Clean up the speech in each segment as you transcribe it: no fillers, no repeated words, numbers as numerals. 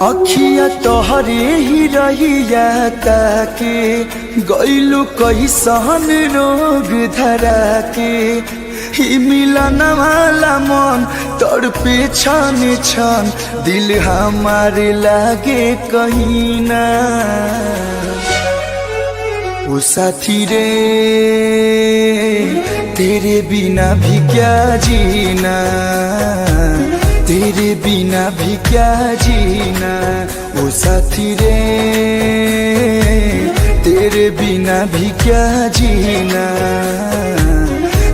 अखिया तोहरे ही रहिया ताके गइलु कैसन रोग धरा के ही मिलन वाला मन तड़पे छन छन दिल हमारे लागे कहीं ना। ओ साथी रे तेरे बिना भी क्या जीना, तेरे बिना भी क्या जीना। ओ साथी रे तेरे बिना भी क्या जीना,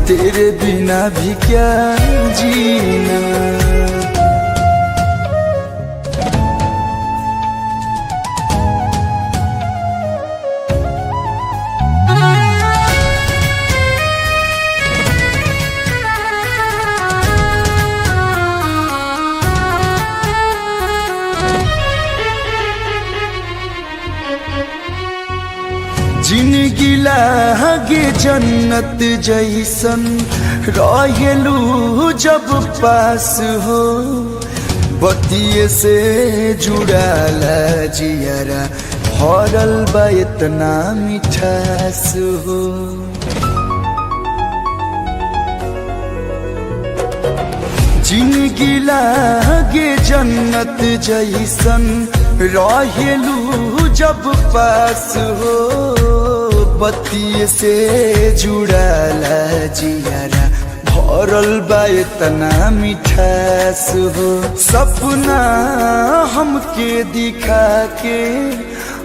तेरे बिना भी क्या जीना। जिंदगी लागे जन्नत जैसन रहेलू जब पास हो, बतिये से जुड़ाला जियारा भरल बा इतना मिठास हो। जिंदगी लागे जन्नत जैसन रहेलू जब पास हो, बत्ती से जुड़ाला जियारा भरल बा इतना मिठास हो। सपना हमके दिखा के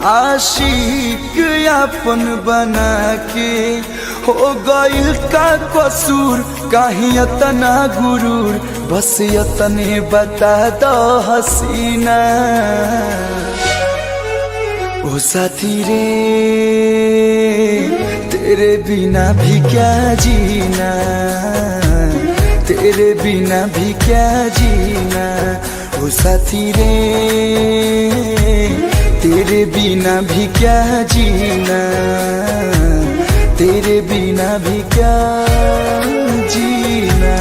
आशिक अपन बना के हो गइल का कसूर, कहीं इतना गुरूर बस इतने बता दो हसीना। ओ साथी रे तेरे बिना भी क्या जीना, तेरे बिना भी क्या जीना। ओ साथी रे तेरे बिना भी क्या जीना, तेरे बिना भी क्या जीना।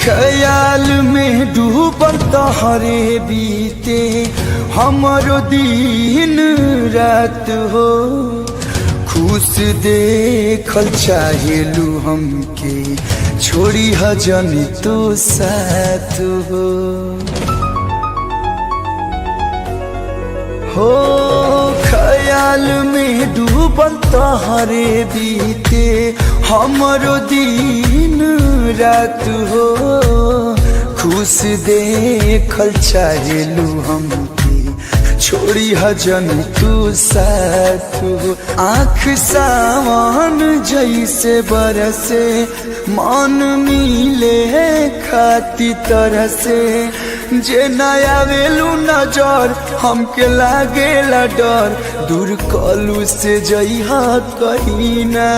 ख्याल में डूबल तोहरे बीते हमरो दिन रात हो, खुश देखल चाहेलू हमके छोड़ी हजन तो साथ हो। ख्याल में डूबल तोहरे बीते हमरो दिन रात हो, खुश देखल चाहेलू हमके छोड़ी हजन तू साथ हो। आँख सावन जैसे बरसे मन मिले खाती तरह से, जे नया वेलू नजर हमके लागेला डर, दूर कलू से जइहा कहीं ना।